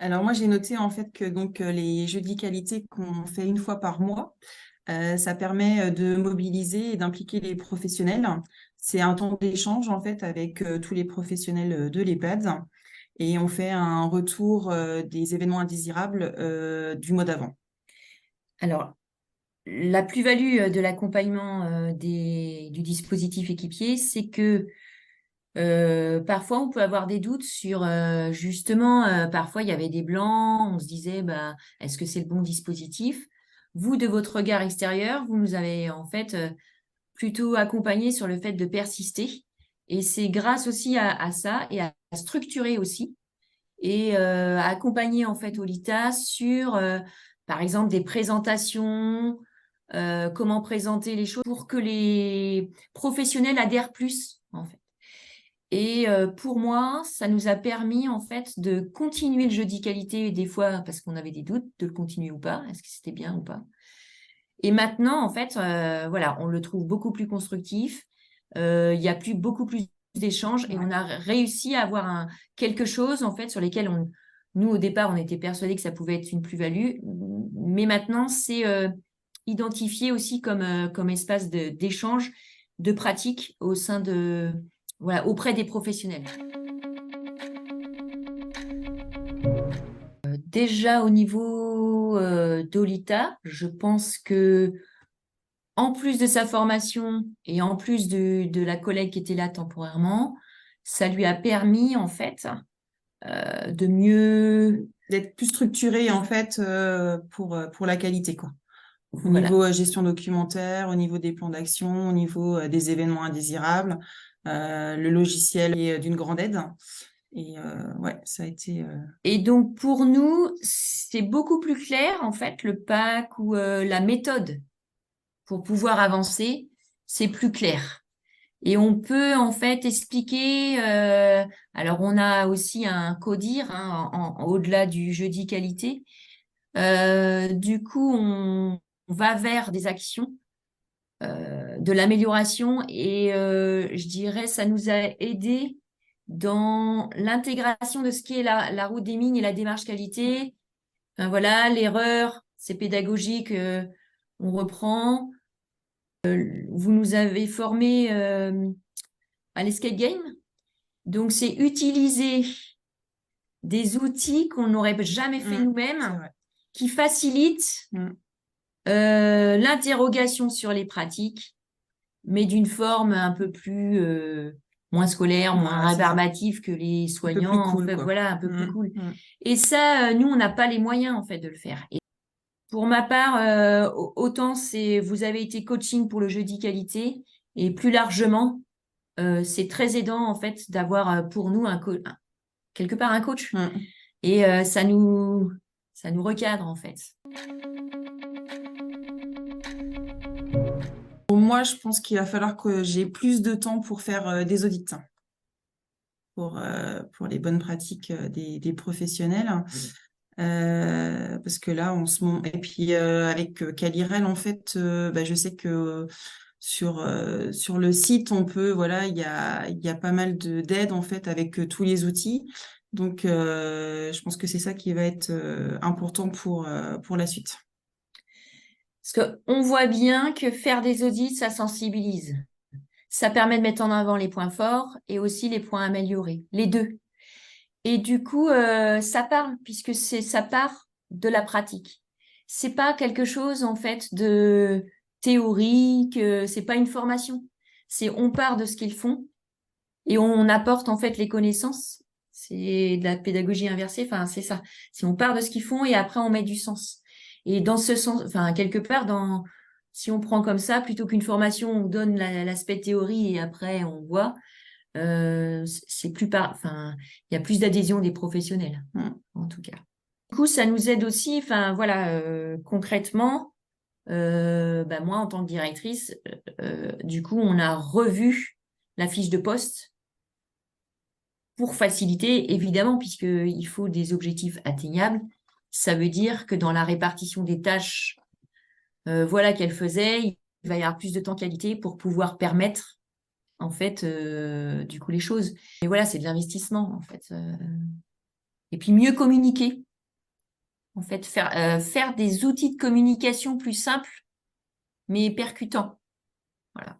Alors moi j'ai noté en fait que donc les jeudis qualité qu'on fait une fois par mois, ça permet de mobiliser et d'impliquer les professionnels. C'est un temps d'échange en fait avec tous les professionnels de l'EHPAD et on fait un retour des événements indésirables du mois d'avant. Alors, la plus-value de l'accompagnement du dispositif équipier, c'est que parfois on peut avoir des doutes sur justement, parfois il y avait des blancs, on se disait, bah, est-ce que c'est le bon dispositif? Vous, de votre regard extérieur, vous nous avez en fait plutôt accompagné sur le fait de persister. Et c'est grâce aussi à ça et à structurer aussi et à accompagner en fait Olita sur, par exemple, des présentations, comment présenter les choses pour que les professionnels adhèrent plus, en fait. Et pour moi, ça nous a permis en fait de continuer le jeudi qualité des fois parce qu'on avait des doutes de le continuer ou pas, est-ce que c'était bien ou pas. Et maintenant, en fait, voilà, on le trouve beaucoup plus constructif. Il y a beaucoup plus d'échanges et Ouais. on a réussi à avoir quelque chose en fait sur lesquels nous au départ, on était persuadés que ça pouvait être une plus-value, mais maintenant c'est identifié aussi comme espace d'échange, de pratique au sein voilà, auprès des professionnels. Déjà au niveau d'Olita, je pense que en plus de sa formation et en plus de la collègue qui était là temporairement, ça lui a permis en fait de mieux, D'être plus structuré en fait pour la qualité quoi. Au voilà. niveau gestion documentaire, au niveau des plans d'action, au niveau des événements indésirables, le logiciel est d'une grande aide. Et ouais, ça a été. Et donc pour nous, c'est beaucoup plus clair en fait le pack ou la méthode pour pouvoir avancer, c'est plus clair. Et on peut en fait expliquer. Alors on a aussi un CODIR hein, au-delà du jeudi qualité. Du coup, on va vers des actions, de l'amélioration et je dirais ça nous a aidé dans l'intégration de ce qui est la route des mines et la démarche qualité. Enfin, voilà, l'erreur, c'est pédagogique, on reprend. Vous nous avez formés à l'escape game. Donc, c'est utiliser des outils qu'on n'aurait jamais fait C'est nous-mêmes, vrai. qui facilitent Mm. l'interrogation sur les pratiques, mais d'une forme un peu plus moins scolaire, moins Voilà, c'est ça. rébarbative que les Un peu plus soignants, en cool fait, quoi. voilà, un peu plus Mm, cool. mm. Et ça, nous, on n'a pas les moyens, en fait, de le faire. Et pour ma part, autant vous avez été coaching pour le jeudi qualité, et plus largement, c'est très aidant, en fait, d'avoir pour nous quelque part un coach. Mm. Et ça nous recadre, en fait. Pour moi, je pense qu'il va falloir que j'ai plus de temps pour faire des audits, pour les bonnes pratiques des professionnels. Parce que là, en ce moment, et puis avec Calirel, en fait, bah, je sais que sur le site, on peut, voilà, il y a pas mal d'aides en fait avec tous les outils. Donc, je pense que c'est ça qui va être important pour la suite. Parce qu'on voit bien que faire des audits, ça sensibilise. Ça permet de mettre en avant les points forts et aussi les points améliorés, les deux. Et du coup, ça parle puisque ça part de la pratique. C'est pas quelque chose en fait de théorique, c'est pas une formation. C'est on part de ce qu'ils font et on apporte en fait les connaissances. C'est de la pédagogie inversée, enfin c'est ça. Si on part de ce qu'ils font et après on met du sens. Et dans ce sens, enfin quelque part si on prend comme ça plutôt qu'une formation, on donne l'aspect théorie et après on voit. C'est enfin, il y a plus d'adhésion des professionnels, Mm. en tout cas. Du coup, ça nous aide aussi, enfin voilà, concrètement, bah, moi en tant que directrice, du coup, on a revu la fiche de poste pour faciliter, évidemment, puisqu'il faut des objectifs atteignables. Ça veut dire que dans la répartition des tâches, voilà qu'elle faisait, il va y avoir plus de temps qualité pour pouvoir permettre, en fait, du coup, les choses. Et voilà, c'est de l'investissement, en fait. Et puis, mieux communiquer. En fait, faire des outils de communication plus simples, mais percutants. Voilà.